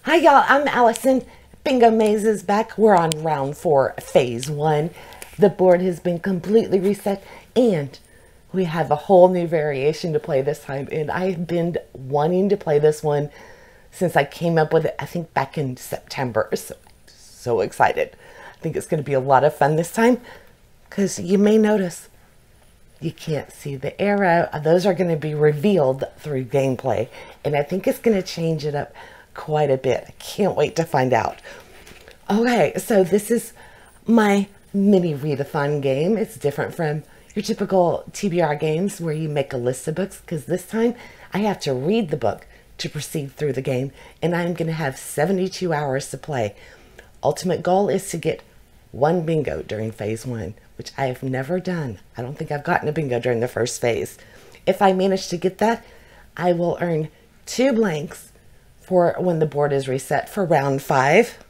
Hi y'all, I'm Allison. Bingo Maze is back. We're on round 4, phase 1. The board has been completely reset and we have a whole new variation to play this time. And I've been wanting to play this one since I came up with it, I think back in September. So excited. I think it's going to be a lot of fun this time because you may notice you can't see the arrow. Those are going to be revealed through gameplay. And I think it's going to change it up quite a bit. I can't wait to find out. Okay, so this is my mini readathon game. It's different from your typical TBR games where you make a list of books, because this time I have to read the book to proceed through the game, and I'm going to have 72 hours to play. Ultimate goal is to get 1 bingo during phase 1, which I have never done. I don't think I've gotten a bingo during the first phase. If I manage to get that, I will earn 2 blanks for when the board is reset for round 5.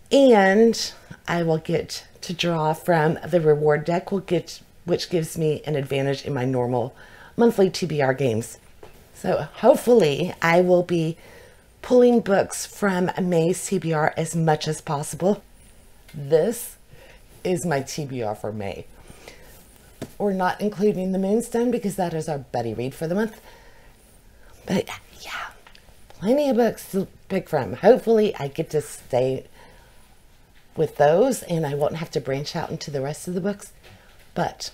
And I will get to draw from the reward deck, which gives me an advantage in my normal monthly TBR games. So hopefully I will be pulling books from May's TBR as much as possible. This is my TBR for May. We're not including the Moonstone because that is our buddy read for the month. But yeah, plenty of books to pick from. Hopefully I get to stay with those and I won't have to branch out into the rest of the books, but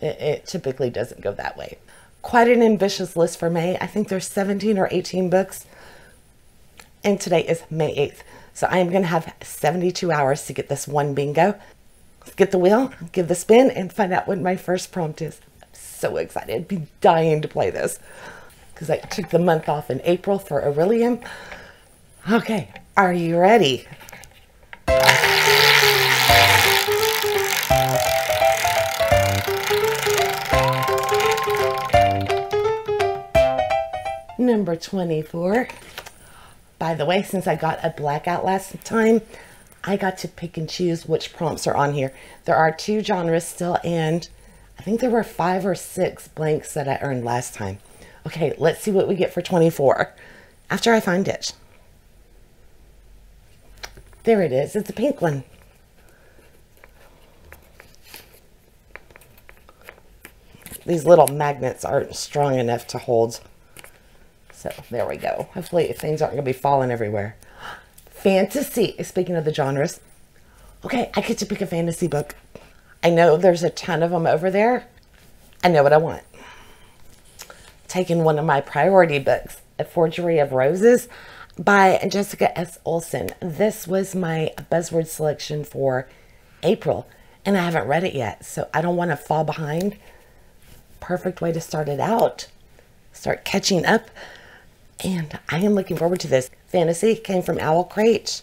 it typically doesn't go that way. Quite an ambitious list for May. I think there's 17 or 18 books, and today is May 8th. So I'm going to have 72 hours to get this 1 bingo. Let's get the wheel, give the spin, and find out what my first prompt is. I'm so excited. I'd be dying to play this because I took the month off in April for Aurelium. Okay, are you ready? Number 24. By the way, since I got a blackout last time, I got to pick and choose which prompts are on here. There are 2 genres still, and I think there were 5 or 6 blanks that I earned last time. Okay, let's see what we get for 24 after I find it. There it is. It's a pink one. These little magnets aren't strong enough to hold. So there we go. Hopefully things aren't going to be falling everywhere. Fantasy. Speaking of the genres. Okay, I get to pick a fantasy book. I know there's a ton of them over there. I know what I want. Taking one of my priority books, A Forgery of Roses by Jessica S. Olsen. This was my buzzword selection for April, and I haven't read it yet, so I don't want to fall behind. Perfect way to start it out. Start catching up. And I am looking forward to this. Fantasy came from Owl Crate.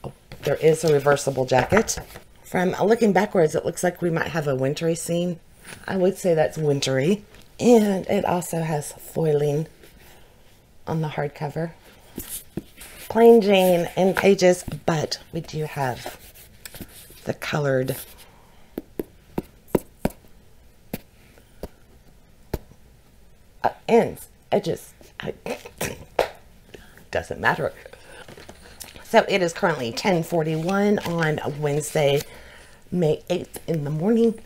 Oh, there is a reversible jacket. From looking backwards, it looks like we might have a wintry scene. I would say that's wintry. And it also has foiling on the hardcover. Plain Jane in pages, but we do have the colored ends, edges. Doesn't matter. So it is currently 10:41 on Wednesday, May 8th in the morning.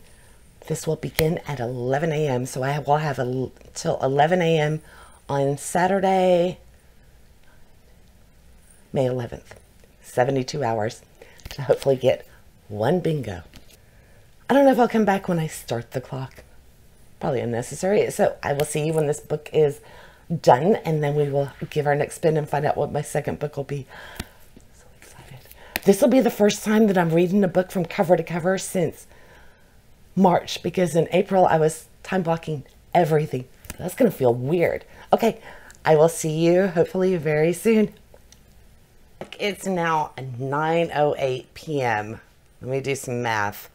This will begin at 11 a.m. So I will have till 11 a.m. on Saturday, May 11th. 72 hours to hopefully get 1 bingo. I don't know if I'll come back when I start the clock. Probably unnecessary. So I will see you when this book is done, and then we will give our next spin and find out what my second book will be. So excited. This will be the first time that I'm reading a book from cover to cover since March, because in April I was time blocking everything. That's gonna feel weird. Okay, I will see you hopefully very soon. It's now 9:08 p.m. Let me do some math.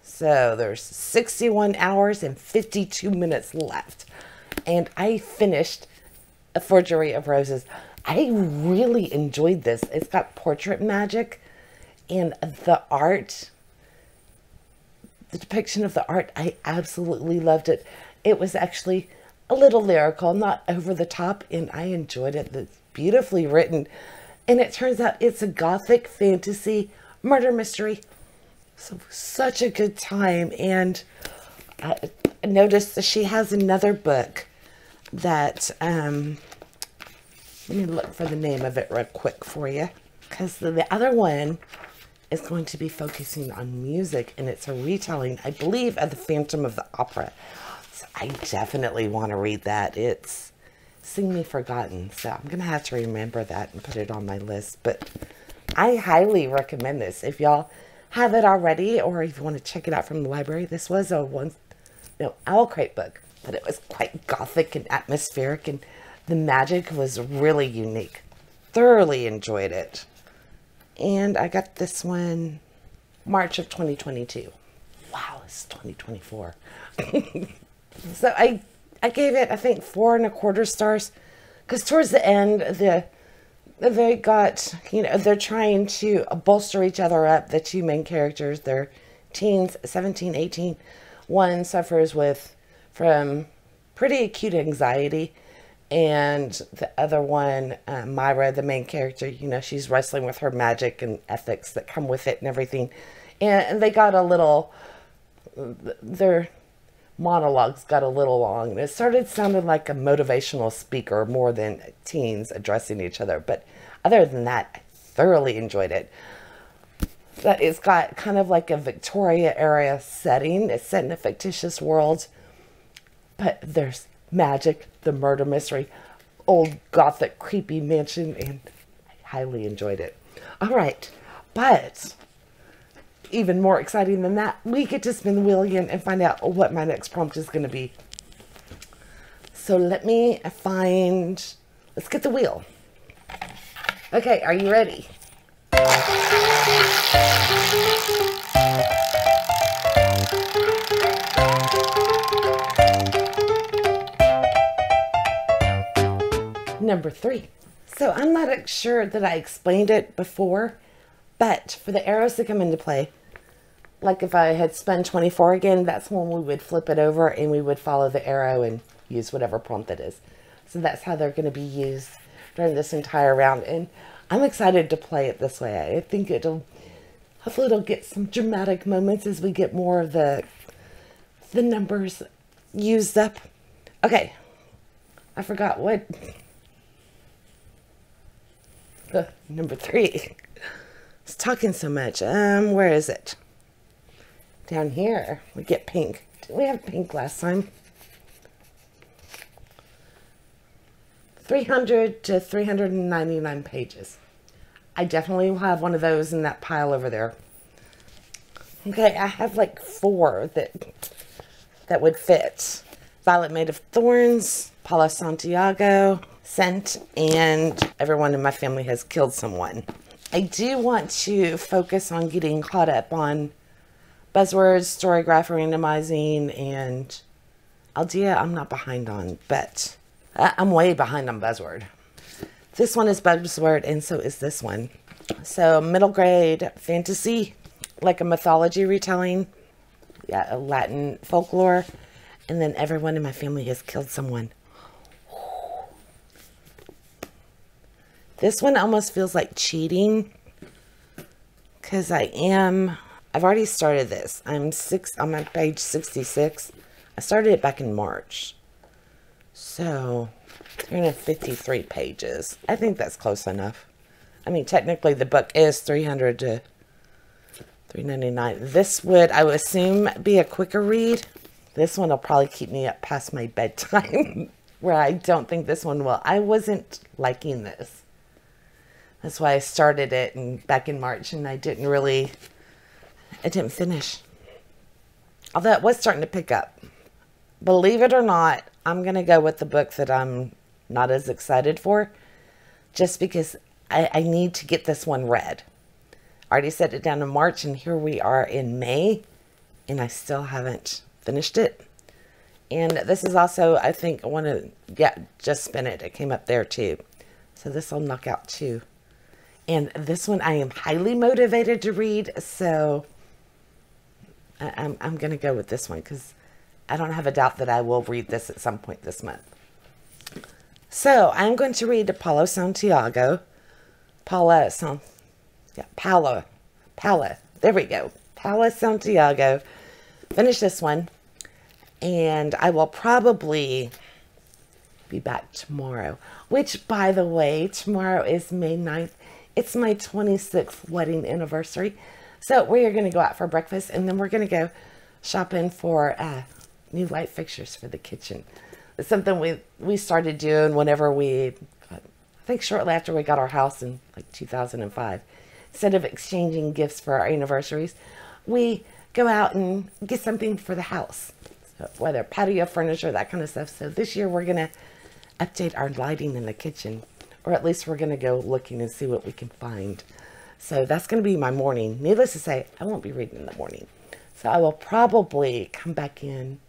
So there's 61 hours and 52 minutes left. And I finished A Forgery of Roses. I really enjoyed this. It's got portrait magic, and the art, the depiction of the art, I absolutely loved it. It was actually a little lyrical, not over the top, and I enjoyed it. The beautifully written. And it turns out it's a gothic fantasy murder mystery. So such a good time. And I noticed that she has another book that, let me look for the name of it real quick for you. Because the other one is going to be focusing on music, and it's a retelling, I believe, of The Phantom of the Opera. So I definitely want to read that. It's Sing Me Forgotten. So I'm going to have to remember that and put it on my list. But I highly recommend this. If y'all have it already, or if you want to check it out from the library, this was a Owl Crate book. But it was quite gothic and atmospheric, and the magic was really unique. Thoroughly enjoyed it. And I got this one March of 2022. Wow, it's 2024. So I gave it, I think, 4.25 stars. Because towards the end, they got, they're trying to bolster each other up. The two main characters, they're teens, 17, 18. One suffers from pretty acute anxiety. And the other one, Myra, the main character, she's wrestling with her magic and ethics that come with it and everything. And they got a little, their monologues got a little long. And it started sounding like a motivational speaker more than teens addressing each other. But other than that, I thoroughly enjoyed it. But it's got kind of like a Victoria era setting. It's set in a fictitious world. But there's magic, the murder mystery, old gothic creepy mansion, and I highly enjoyed it. All right, but even more exciting than that, we get to spin the wheel again and find out what my next prompt is going to be. So let me let's get the wheel. Okay, are you ready? Number 3. So I'm not sure that I explained it before, but for the arrows to come into play, like if I had spun 24 again, that's when we would flip it over and we would follow the arrow and use whatever prompt it is. So that's how they're going to be used during this entire round. And I'm excited to play it this way. I think hopefully it'll get some dramatic moments as we get more of the numbers used up. Okay. I forgot what... Number 3. It's talking so much. Where is it? Down here. We get pink. Didn't we have pink last time? 300 to 399 pages. I definitely will have one of those in that pile over there. Okay, I have like 4 that would fit. Violet Made of Thorns, Paula Santiago, Scent, and Everyone in My Family Has Killed Someone. I do want to focus on getting caught up on buzzwords, storygraph randomizing, and Aldea I'm not behind on, but I'm way behind on buzzword. This one is buzzword, and so is this one. So middle grade fantasy, like a mythology retelling, yeah, a Latin folklore, and then Everyone in My Family Has Killed Someone. This one almost feels like cheating because I've already started this. I'm on page 66. I started it back in March. So 353 pages. I think that's close enough. I mean, technically the book is 300 to 399. This would, I would assume, be a quicker read. This one will probably keep me up past my bedtime, where I don't think this one will. I wasn't liking this. That's why I started it back in March, and I didn't finish. Although it was starting to pick up. Believe it or not, I'm going to go with the book that I'm not as excited for, just because I need to get this one read. I already set it down in March, and here we are in May, and I still haven't finished it. And this is also, I think, Just Spin It. It came up there too. So this will knock out 2. And this one I am highly motivated to read, so I'm going to go with this one because I don't have a doubt that I will read this at some point this month. So I'm going to read Paulo Santiago. Paula, there we go. Paula Santiago. Finish this one. And I will probably be back tomorrow. Which, by the way, tomorrow is May 9th. It's my 26th wedding anniversary. So we're going to go out for breakfast. And then we're going to go shopping for new light fixtures for the kitchen. It's something we started doing whenever I think shortly after we got our house in like 2005. Instead of exchanging gifts for our anniversaries, we go out and get something for the house. So whether patio furniture, that kind of stuff. So this year we're going to update our lighting in the kitchen. Or at least we're going to go looking and see what we can find. So that's going to be my morning. Needless to say, I won't be reading in the morning. So I will probably come back in,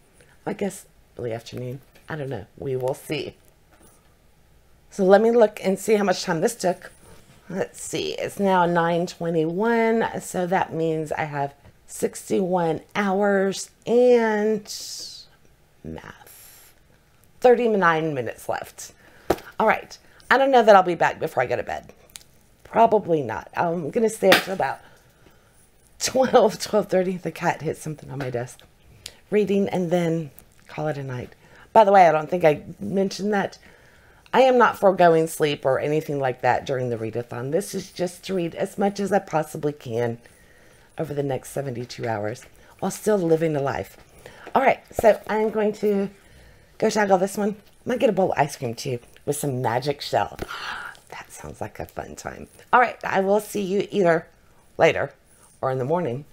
I guess, early afternoon. I don't know. We will see. So let me look and see how much time this took. Let's see. It's now 9:21. So that means I have 61 hours and math. 39 minutes left. All right. I don't know that I'll be back before I go to bed. Probably not. I'm going to stay up till about 12:30. The cat hit something on my desk. Reading and then call it a night. By the way, I don't think I mentioned that. I am not foregoing sleep or anything like that during the readathon. This is just to read as much as I possibly can over the next 72 hours while still living a life. All right, so I'm going to go tackle this one. I might get a bowl of ice cream too with some magic shell. That sounds like a fun time. All right, I will see you either later or in the morning.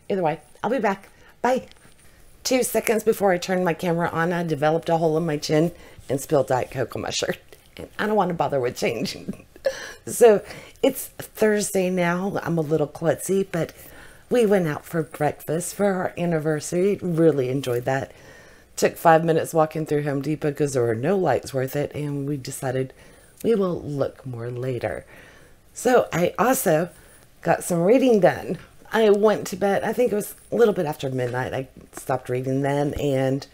Either way, I'll be back. Bye. 2 seconds before I turned my camera on, I developed a hole in my chin and spilled Diet Coke on my shirt. And I don't want to bother with changing. So it's Thursday now. I'm a little klutzy, but we went out for breakfast for our anniversary. Really enjoyed that. Took 5 minutes walking through Home Depot because there were no lights worth it. And we decided we will look more later. So I also got some reading done. I went to bed, I think it was a little bit after midnight. I stopped reading then and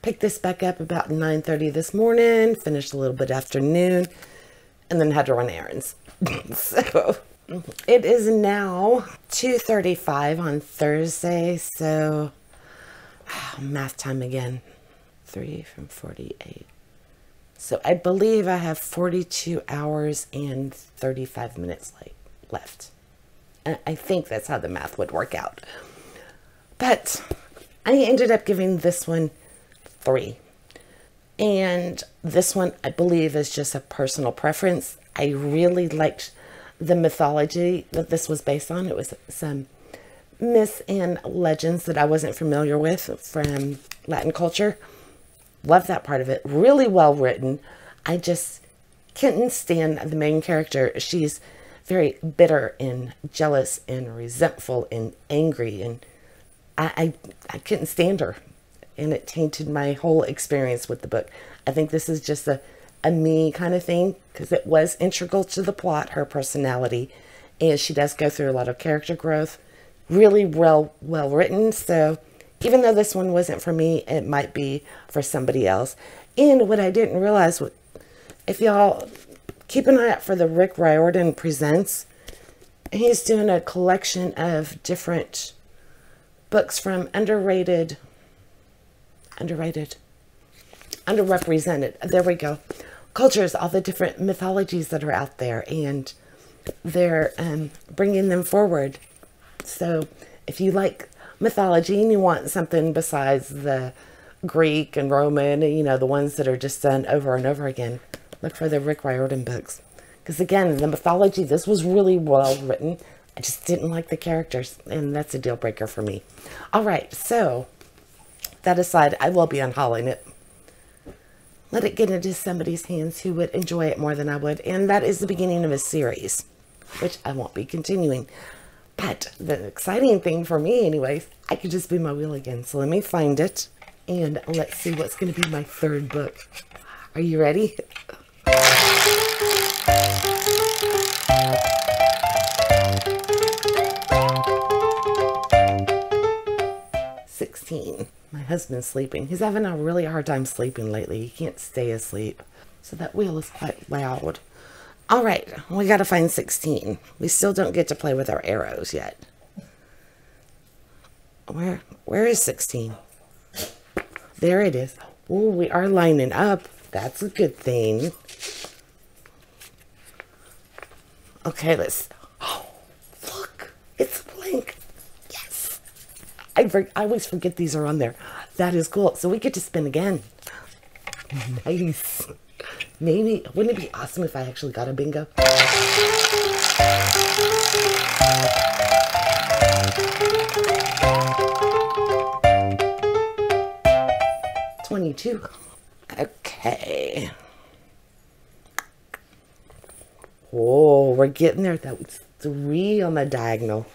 picked this back up about 9:30 this morning, finished a little bit afternoon, and then had to run errands. So it is now 2:35 on Thursday, so math time again. 3 from 48. So I believe I have 42 hours and 35 minutes left. I think that's how the math would work out. But I ended up giving this one 3. And this one, I believe, is just a personal preference. I really liked the mythology that this was based on. It was some myths and legends that I wasn't familiar with from Latin culture. Love that part of it. Really well written. I just couldn't stand the main character. She's very bitter and jealous and resentful and angry, and I couldn't stand her, and it tainted my whole experience with the book. I think this is just a me kind of thing because it was integral to the plot, her personality, and she does go through a lot of character growth. Really well written. So even though this one wasn't for me, it might be for somebody else. And what I didn't realize, if y'all keep an eye out for the Rick Riordan Presents. He's doing a collection of different books from underrepresented, there we go, cultures, all the different mythologies that are out there, and they're bringing them forward. So if you like mythology and you want something besides the Greek and Roman, you know, the ones that are just done over and over again, look for the Rick Riordan books. Because again, the mythology, this was really well written. I just didn't like the characters, and that's a deal breaker for me. All right, so that aside, I will be unhauling it. Let it get into somebody's hands who would enjoy it more than I would. And that is the beginning of a series, which I won't be continuing. But the exciting thing for me anyways, I could just be my wheel again. So let me find it, and let's see what's going to be my third book. Are you ready? 16. My husband's sleeping. He's having a really hard time sleeping lately. He can't stay asleep. So that wheel is quite loud. All right, we got to find 16. We still don't get to play with our arrows yet. Where is 16? There it is. Oh, we are lining up. That's a good thing. Okay, let's... Oh, look. It's blank. Yes. I always forget these are on there. That is cool. So we get to spin again. Nice. Maybe, wouldn't it be awesome if I actually got a bingo? 22. Okay. Whoa, we're getting there. That was 3 on the diagonal.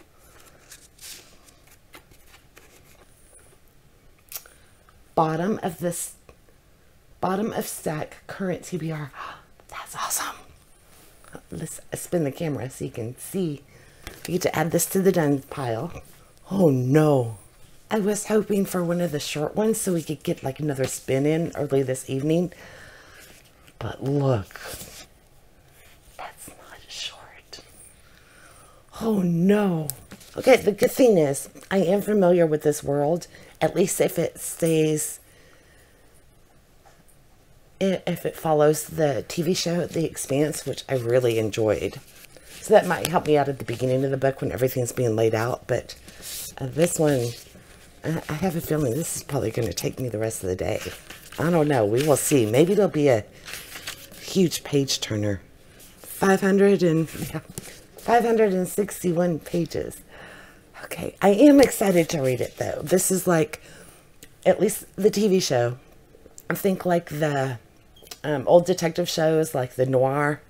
Bottom of stack, current TBR. That's awesome. Let's spin the camera so you can see. We get to add this to the done pile. Oh no. I was hoping for one of the short ones so we could get like another spin in early this evening. But look. That's not short. Oh no. Okay, the good thing is I am familiar with this world. At least if it stays, if it follows the TV show, The Expanse, which I really enjoyed. So that might help me out at the beginning of the book when everything's being laid out. But this one, I have a feeling this is probably going to take me the rest of the day. I don't know. We will see. Maybe it'll be a huge page turner. 561 pages. Okay, I am excited to read it though. This is like, at least the TV show. I think like the old detective shows, like the noir,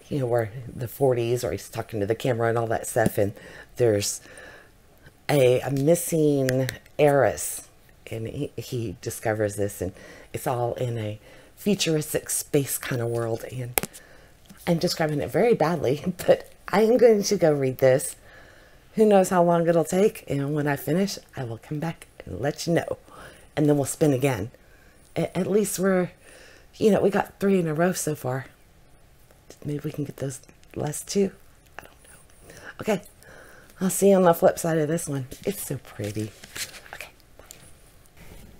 you know, where the 40s, or he's talking to the camera and all that stuff, and there's a missing heiress, and he discovers this, and it's all in a futuristic space kind of world, and I'm describing it very badly, but I am going to go read this. Who knows how long it'll take, and when I finish, I will come back and let you know, and then we'll spin again. At least we're, you know, we got 3 in a row so far. Maybe we can get those last 2. I don't know. Okay, I'll see you on the flip side of this one. It's so pretty. Okay, bye.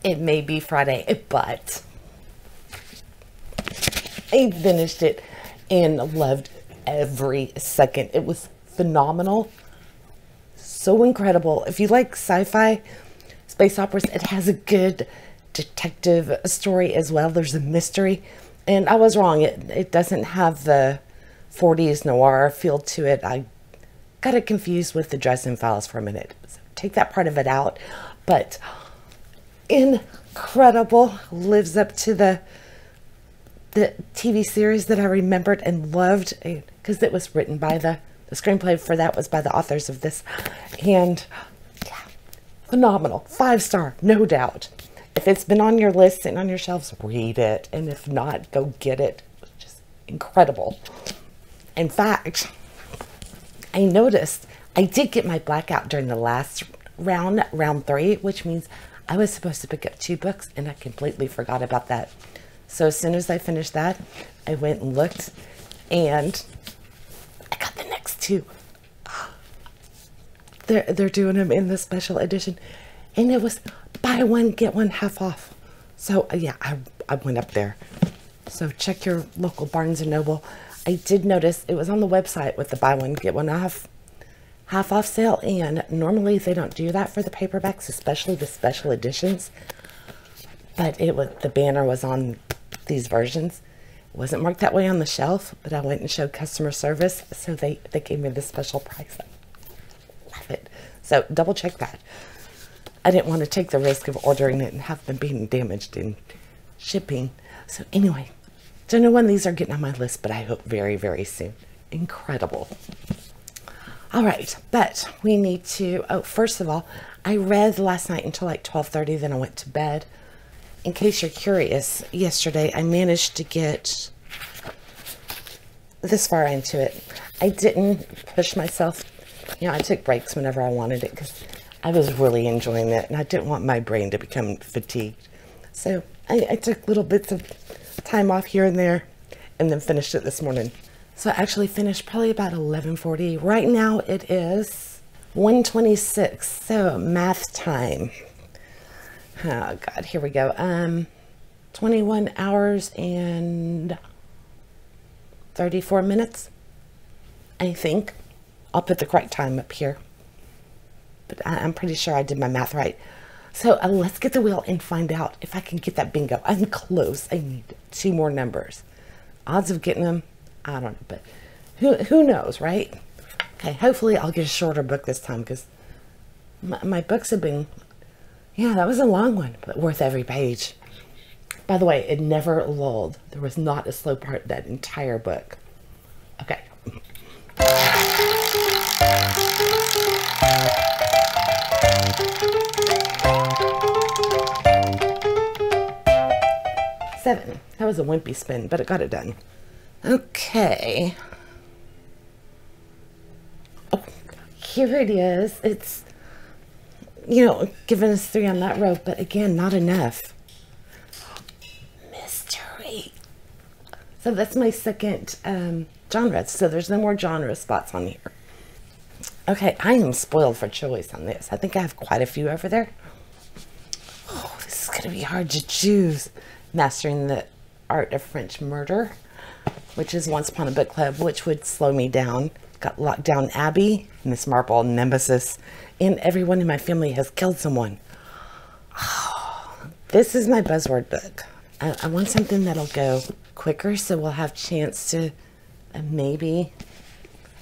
It may be Friday, but I finished it and loved every second. It was phenomenal. So incredible. If you like sci-fi, space operas, it has a good detective story as well. There's a mystery, and I was wrong. It doesn't have the 40s noir feel to it. I got it confused with the Dresden Files for a minute. So take that part of it out, but incredible. Lives up to the TV series that I remembered and loved, because it was written by the screenplay for that was by the authors of this, and yeah, phenomenal. 5-star, no doubt. If it's been on your list and on your shelves, read it, and if not, go get it. It's just incredible. In fact, I noticed I did get my blackout during the last round, round 3, which means I was supposed to pick up 2 books, and I completely forgot about that. So as soon as I finished that, I went and looked, and I got the next 2. They're doing them in the special edition, and it was buy one get one half off. So yeah, I went up there. So check your local Barnes and Noble. I did notice it was on the website with the buy one get one half off sale, and normally they don't do that for the paperbacks, especially the special editions. But it was, the banner was on these versions. It wasn't marked that way on the shelf, but I went and showed customer service, so they gave me the special price. Love it. So double check that. I didn't want to take the risk of ordering it and have them being damaged in shipping. So anyway, don't know when these are getting on my list, but I hope very, very soon. Incredible. All right, but we need to, oh, first of all, I read last night until like 12:30, then I went to bed. In case you're curious, yesterday I managed to get this far into it. I didn't push myself. You know, I took breaks whenever I wanted it because I was really enjoying it, and I didn't want my brain to become fatigued. So I took little bits of time off here and there, and then finished it this morning. So I actually finished probably about 11:40. Right now it is 1:26, so math time. Oh God, here we go. 21 hours and 34 minutes, I think. I'll put the correct time up here, but I'm pretty sure I did my math right. So let's get the wheel and find out if I can get that bingo. I'm close. I need 2 more numbers. Odds of getting them, I don't know, but who knows, right? Okay, hopefully I'll get a shorter book this time, because my books have been, yeah, that was a long one, but worth every page. By the way, it never lulled. There was not a slow part that entire book. Okay. Seven. That was a wimpy spin, but it got it done. Okay. Oh, here it is. It's, you know, giving us 3 on that row, but again, not enough. Mystery. So that's my second genre. So there's no more genre spots on here. Okay, I am spoiled for choice on this. I think I have quite a few over there. Oh, this is going to be hard to choose. Mastering the Art of French Murder, which is Once Upon a Book Club, which would slow me down. Got Locked Down Abbey, Miss Marple, Nemesis, and Everyone in My Family Has Killed Someone. Oh, this is my buzzword book. I want something that'll go quicker, so we'll have a chance to maybe...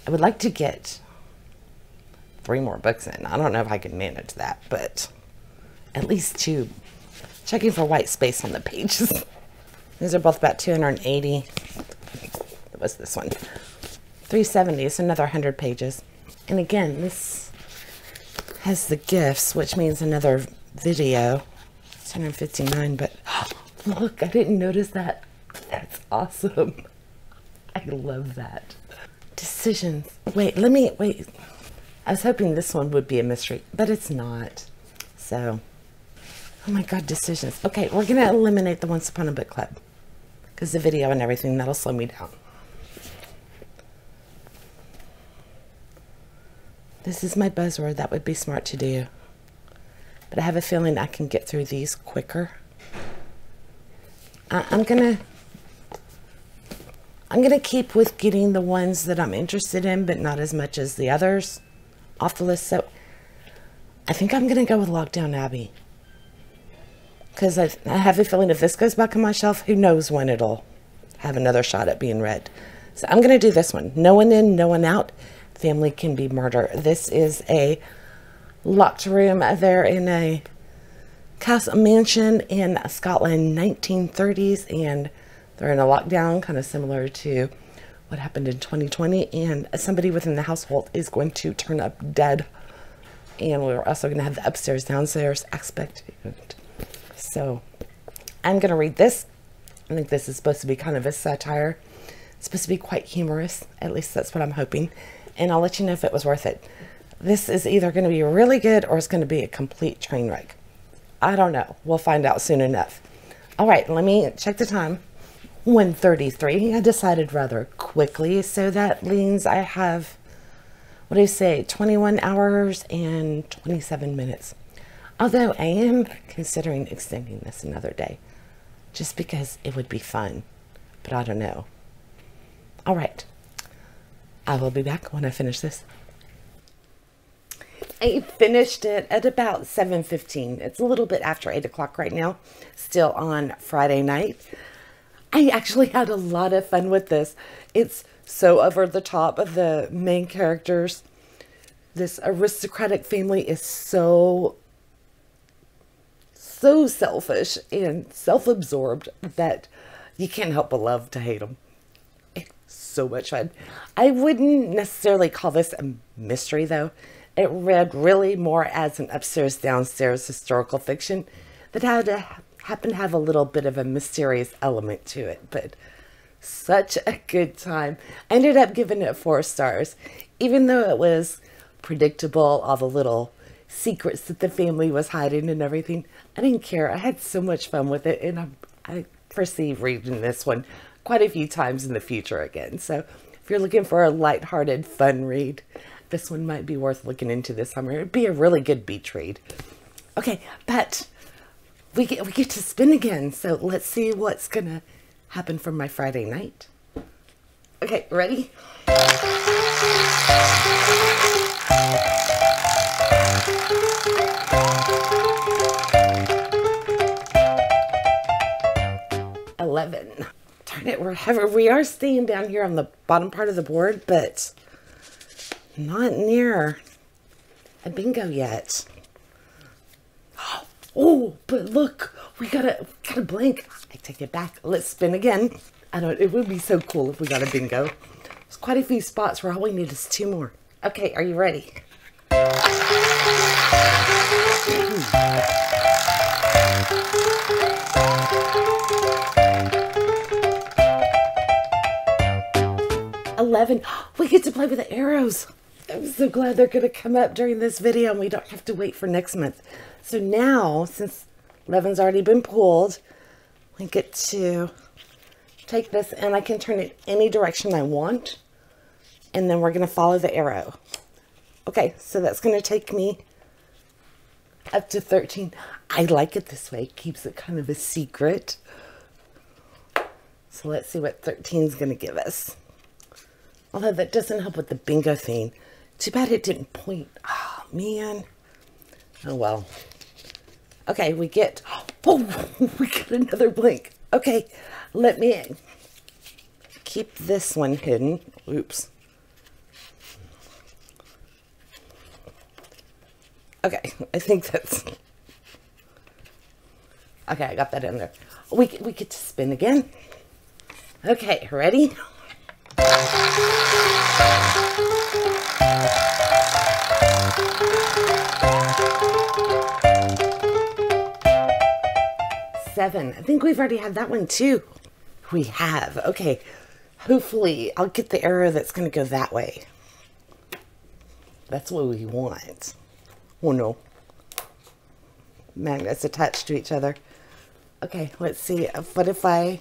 I would like to get 3 more books in. I don't know if I can manage that, but at least 2. Checking for white space on the pages. These are both about 280. What was this one? 370, so another 100 pages. And again, this has the gifts, which means another video. It's 159, but look, I didn't notice that. That's awesome. I love that. Decisions. Wait. I was hoping this one would be a mystery, but it's not. So... oh my God, decisions. Okay, we're going to eliminate the Once Upon a Book Club, because the video and everything, that'll slow me down. This is my buzzword. That would be smart to do. But I have a feeling I can get through these quicker. I'm gonna keep with getting the ones that I'm interested in, but not as much as the others off the list. So I think I'm going to go with Lockdown Abbey. Because I have a feeling if this goes back on my shelf, who knows when it'll have another shot at being read. So I'm going to do this one. No one in, no one out. Family can be murder. This is a locked room. They're in a castle mansion in Scotland, 1930s, and they're in a lockdown, kind of similar to what happened in 2020. And somebody within the household is going to turn up dead. And we're also going to have the upstairs, downstairs aspect. So I'm going to read this. I think this is supposed to be kind of a satire. It's supposed to be quite humorous. At least that's what I'm hoping. And I'll let you know if it was worth it. This is either going to be really good or it's going to be a complete train wreck. I don't know. We'll find out soon enough. All right, let me check the time. 1:33. I decided rather quickly. So that means I have, what do you say, 21 hours and 27 minutes. Although I am considering extending this another day, just because it would be fun, but I don't know. All right, I will be back when I finish this. I finished it at about 7:15. It's a little bit after 8 o'clock right now, still on Friday night. I actually had a lot of fun with this. It's so over the top of the main characters. This aristocratic family is so selfish and self-absorbed that you can't help but love to hate them. It's so much fun. I wouldn't necessarily call this a mystery, though. It read really more as an upstairs, downstairs historical fiction that happened to have a little bit of a mysterious element to it, but such a good time. I ended up giving it 4 stars, even though it was predictable, all the little secrets that the family was hiding and everything. I didn't care. I had so much fun with it, and I foresee reading this one quite a few times in the future again. So if you're looking for a lighthearted, fun read, this one might be worth looking into this summer. It'd be a really good beach read. Okay, but we get to spin again. So let's see what's going to happen for my Friday night. Okay, ready? $11. Darn it, we are staying down here on the bottom part of the board, but not near a bingo yet. Oh, but look, we got a blank. I take it back. Let's spin again. It would be so cool if we got a bingo. There's quite a few spots where all we need is 2 more. Okay, are you ready? $11. We get to play with the arrows. I'm so glad they're going to come up during this video and we don't have to wait for next month. So now, since 11's already been pulled, we get to take this and I can turn it any direction I want. And then we're going to follow the arrow. Okay, so that's going to take me up to 13. I like it this way. It keeps it kind of a secret. So let's see what 13 is going to give us. Although that doesn't help with the bingo theme. Too bad it didn't point. Oh, man. Oh, well. Okay, we get another blank. Okay, let me keep this one hidden. Oops. Okay, I think that's... Okay, I got that in there. We get to spin again. Okay, ready? $7. I think we've already had that one too. We have. Okay. Hopefully I'll get the arrow that's going to go that way. That's what we want. Oh no. Magnets attached to each other. Okay, let's see. What if I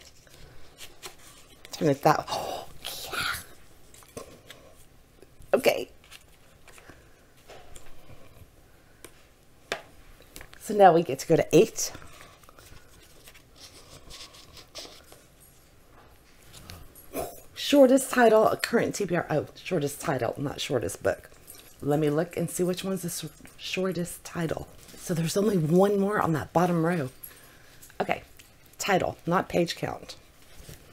turn it that way? Oh, yeah. Okay. So now we get to go to 8. Shortest title, a current TBR. Oh, shortest title, not shortest book. Let me look and see which one's the shortest title. So there's only one more on that bottom row. Okay, title, not page count.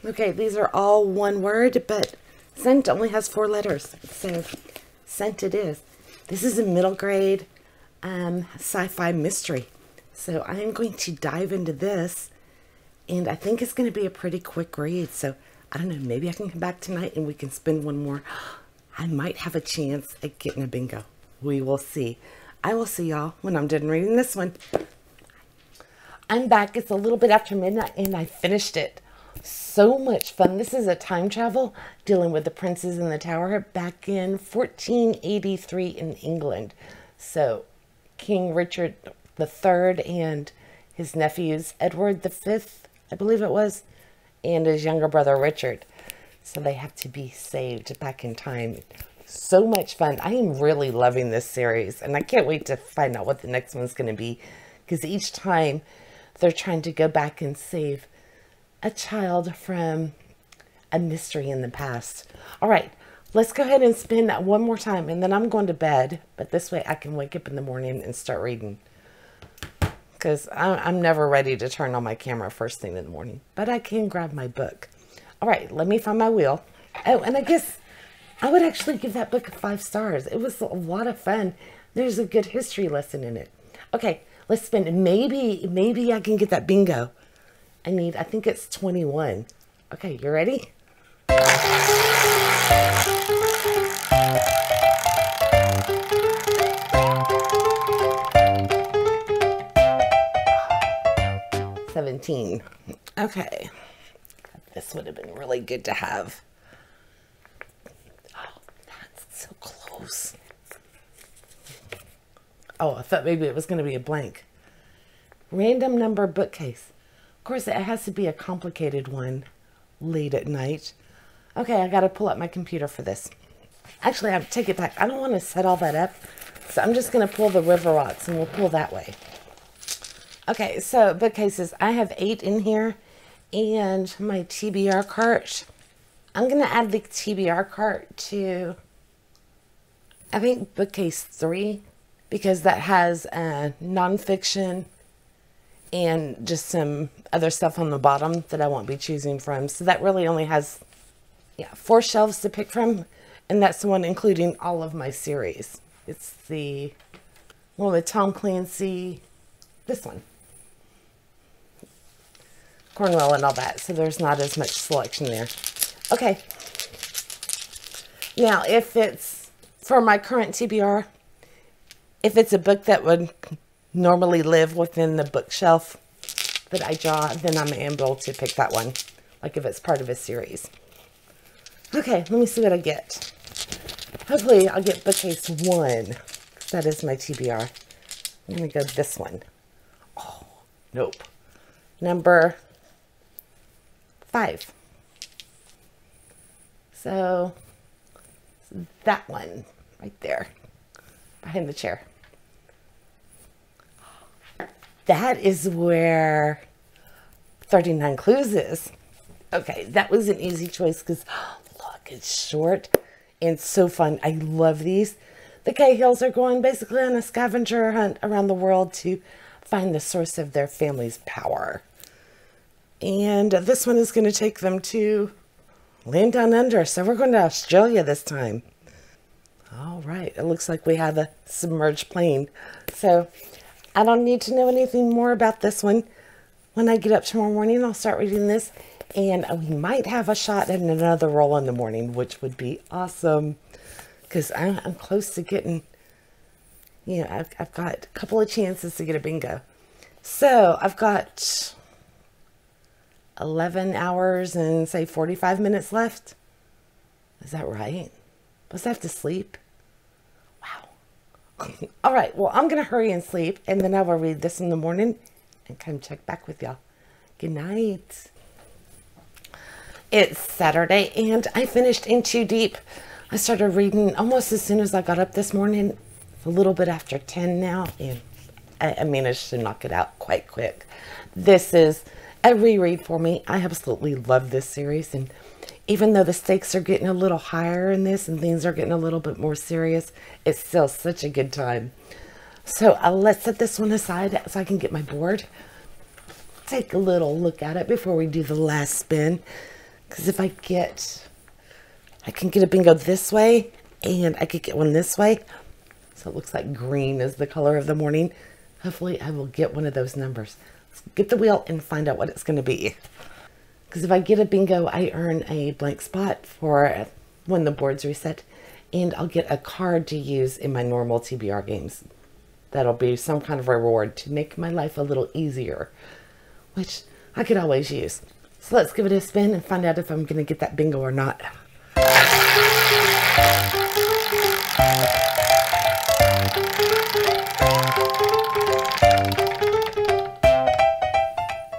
Okay, these are all one word, but scent only has 4 letters. So scent it is. This is a middle grade sci-fi mystery. So I am going to dive into this, and I think it's going to be a pretty quick read. So I don't know, maybe I can come back tonight and we can spin one more. I might have a chance at getting a bingo. We will see. I will see y'all when I'm done reading this one. I'm back. It's a little bit after midnight and I finished it. So much fun. This is a time travel dealing with the princes in the tower back in 1483 in England. So King Richard III and his nephews, Edward V, I believe it was, and his younger brother Richard. So they have to be saved back in time. So much fun. I am really loving this series and I can't wait to find out what the next one's going to be, because each time they're trying to go back and save a child from a mystery in the past. All right, let's go ahead and spin that one more time and then I'm going to bed, but this way I can wake up in the morning and start reading. Because I'm never ready to turn on my camera first thing in the morning. But I can grab my book. All right, let me find my wheel. Oh, and I guess I would actually give that book 5 stars. It was a lot of fun. There's a good history lesson in it. Okay, let's spin. Maybe I can get that bingo. I think it's 21. Okay, you ready? $17. Okay. This would have been really good to have. Oh, that's so close. Oh, I thought maybe it was going to be a blank. Random number bookcase. course, it has to be a complicated one late at night. Okay, I got to pull up my computer for this. Actually, I have to take it back. I don't want to set all that up. So I'm just going to pull the river rocks and we'll pull that way. Okay, so bookcases. I have 8 in here. And my TBR cart. I'm going to add the TBR cart to, I think, bookcase 3. Because that has nonfiction and just some other stuff on the bottom that I won't be choosing from. So that really only has 4 shelves to pick from. And that's the one including all of my series. It's the one with Tom Clancy, this one. Cornwell and all that. So there's not as much selection there. Okay. Now, if it's for my current TBR, if it's a book that would normally live within the bookshelf that I draw, then I'm able to pick that one. Like if it's part of a series. Okay, let me see what I get. Hopefully I'll get bookcase 1. Because that is my TBR. I'm going to go this one. Oh, nope. Number 5. So, that one right there. Behind the chair. That is where 39 Clues is. Okay, that was an easy choice because, look, it's short and so fun. I love these. The Cahills are going basically on a scavenger hunt around the world to find the source of their family's power. And this one is going to take them to land down under. So we're going to Australia this time. All right, it looks like we have a submerged plane. So I don't need to know anything more about this one. When I get up tomorrow morning, I'll start reading this. And we might have a shot at another roll in the morning, which would be awesome. Because I'm close to getting, you know, I've got a couple of chances to get a bingo. So I've got 11 hours and say 45 minutes left. Is that right? Must I have to sleep? Wow. All right. Well, I'm going to hurry and sleep. And then I will read this in the morning and come check back with y'all. Good night. It's Saturday and I finished In Too Deep. I started reading almost as soon as I got up this morning. It's a little bit after 10 now. And I managed to knock it out quite quick. This is a reread for me. I absolutely love this series. And even though the stakes are getting a little higher in this and things are getting a little bit more serious, it's still such a good time. So let's set this one aside so I can get my board. Take a little look at it before we do the last spin. Because if I can get a bingo this way and I could get one this way. So it looks like green is the color of the morning. Hopefully I will get one of those numbers. Let's get the wheel and find out what it's going to be. Because if I get a bingo, I earn a blank spot for when the board's reset. And I'll get a card to use in my normal TBR games. That'll be some kind of reward to make my life a little easier. Which I could always use. So let's give it a spin and find out if I'm going to get that bingo or not.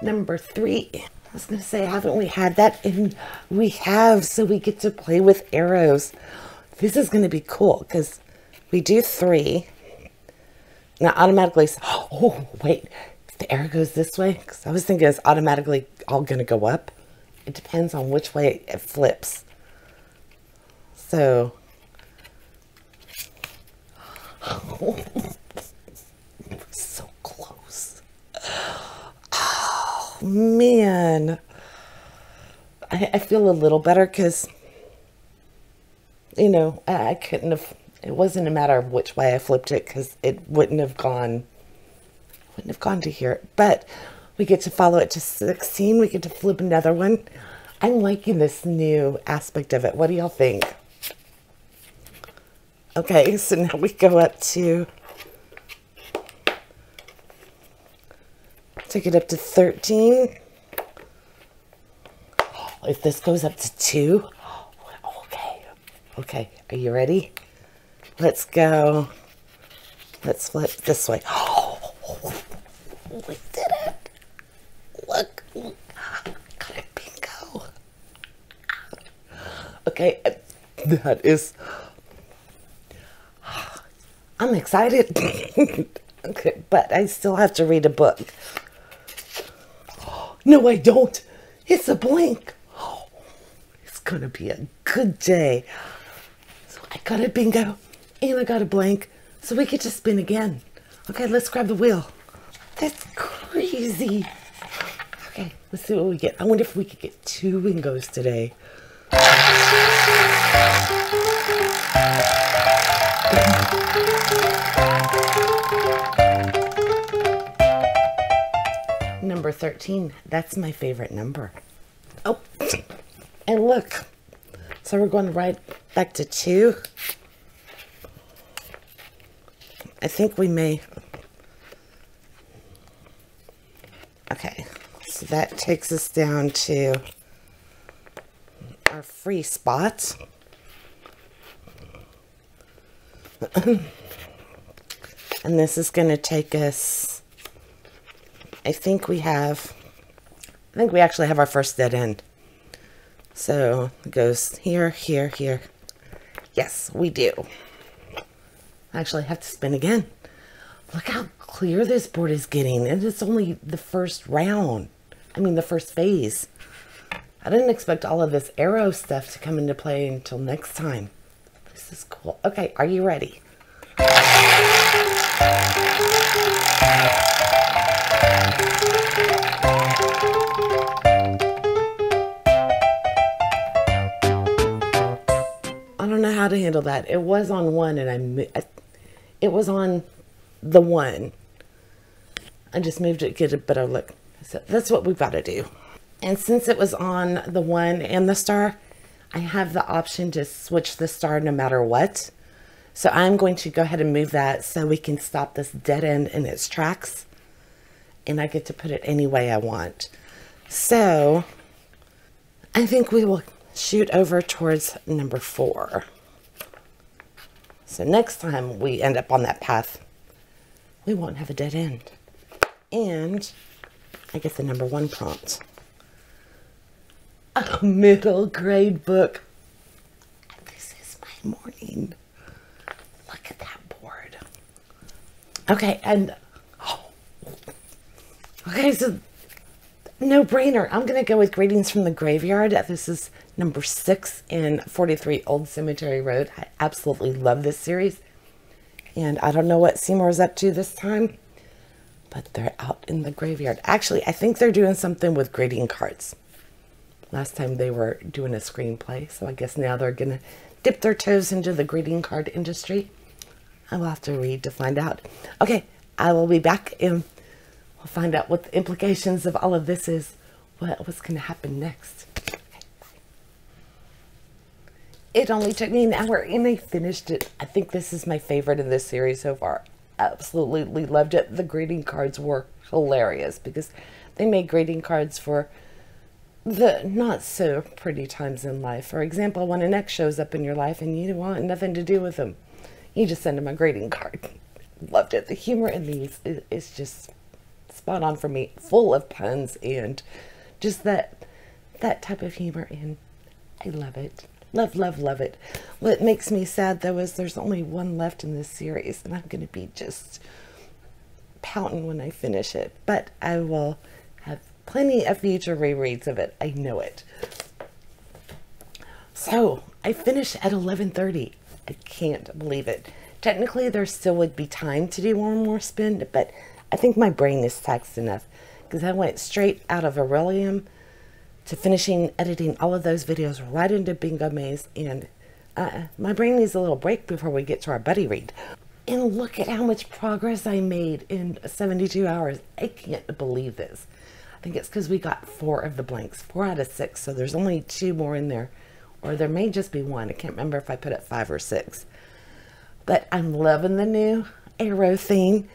Number 3. I was going to say, haven't we had that? And we have, so we get to play with arrows. This is going to be cool because we do 3. Now automatically, oh wait, the arrow goes this way? Because I was thinking it's automatically all going to go up. It depends on which way it flips. So, so close. Oh, man. I feel a little better because, you know, I couldn't have, it wasn't a matter of which way I flipped it because it wouldn't have gone to here. But we get to follow it to 16. We get to flip another one. I'm liking this new aspect of it. What do y'all think? Okay, so now we go up to, take it up to 13. If this goes up to 2, okay, are you ready? Let's go. Let's flip this way. Oh, we did it. Okay, that is... I'm excited. Okay, but I still have to read a book. No, I don't. It's a blank. Oh, it's going to be a good day. So I got a bingo and I got a blank. So we get to spin again. Okay, let's grab the wheel. That's crazy. Okay, let's see what we get. I wonder if we could get 2 bingos today. Number 13. That's my favorite number. Oh, and look. So we're going right back to 2. I think we may. Okay, so that takes us down to our free spot. And this is going to take us, I think we actually have our first dead end. So it goes here, here, here. Yes, we do. I actually have to spin again. Look how clear this board is getting. And it's only the first round. I mean, the first phase. I didn't expect all of this arrow stuff to come into play until next time. This is cool. Okay, are you ready? I don't know how to handle that. It was on 1 and it was on the 1. I just moved it to get a better look. So that's what we've got to do. And since it was on the 1 and the star, I have the option to switch the star no matter what. So I'm going to go ahead and move that so we can stop this dead end in its tracks. And I get to put it any way I want. So I think we will shoot over towards number 4. So next time we end up on that path, we won't have a dead end. And I get the number 1 prompt. A middle grade book. This is my morning. Look at that board. Okay, and okay, so no brainer. I'm gonna go with Greetings from the Graveyard. This is number 6 in 43 Old Cemetery Road. I absolutely love this series. And I don't know what Seymour's up to this time, but they're out in the graveyard. Actually, I think they're doing something with greeting cards. Last time they were doing a screenplay, so I guess now they're going to dip their toes into the greeting card industry. I will have to read to find out. Okay, I will be back and we'll find out what the implications of all of this is. What's going to happen next. Okay, bye. It only took me an hour and I finished it. I think this is my favorite in this series so far. Absolutely loved it. The greeting cards were hilarious because they made greeting cards for the not so pretty times in life. For example, when an ex shows up in your life and you want nothing to do with them, you just send them a greeting card. Loved it. The humor in these is just spot on for me. Full of puns and just that type of humor, and I love it. Love, love, love it. What makes me sad though is there's only 1 left in this series, and I'm going to be just pouting when I finish it. But I will have plenty of future rereads of it. I know it. So I finished at 11:30. I can't believe it. Technically, there still would be time to do one more spin, but I think my brain is taxed enough because I went straight out of Aurelium to finishing editing all of those videos right into Bingo Maze, and my brain needs a little break before we get to our buddy read. And look at how much progress I made in 72 hours. I can't believe this. I think it's because we got 4 of the blanks, 4 out of 6, so there's only 2 more in there, or there may just be 1. I can't remember if I put it 5 or 6. But I'm loving the new arrow theme,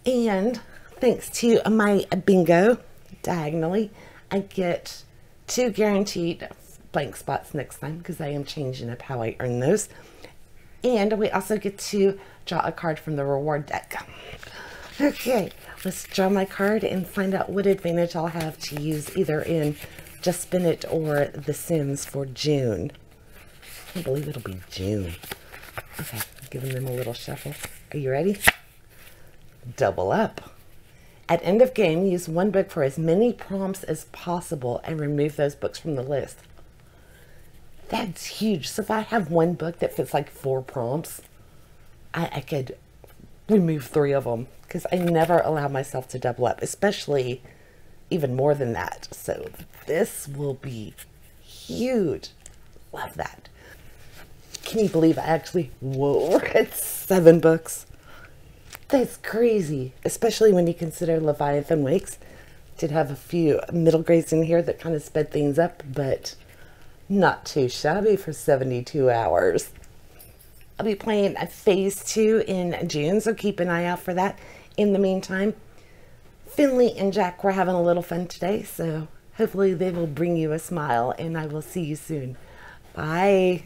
and thanks to my bingo diagonally, I get 2 guaranteed blank spots next time because I am changing up how I earn those. And we also get to draw a card from the reward deck. Okay, let's draw my card and find out what advantage I'll have to use either in Just Spin It or The Sims for June. can't believe it'll be June. Okay, giving them a little shuffle. Are you ready? Double up. At end of game, use one book for as many prompts as possible and remove those books from the list. That's huge. So if I have one book that fits like 4 prompts, I could remove 3 of them because I never allow myself to double up, especially even more than that. So this will be huge. Love that. Can you believe I actually, whoa, we're at 7 books. That's crazy, especially when you consider Leviathan Wakes. Did have a few middle grades in here that kind of sped things up, but not too shabby for 72 hours. I'll be playing Phase 2 in June, so keep an eye out for that. In the meantime, Finley and Jack were having a little fun today, so hopefully they will bring you a smile, and I will see you soon. Bye.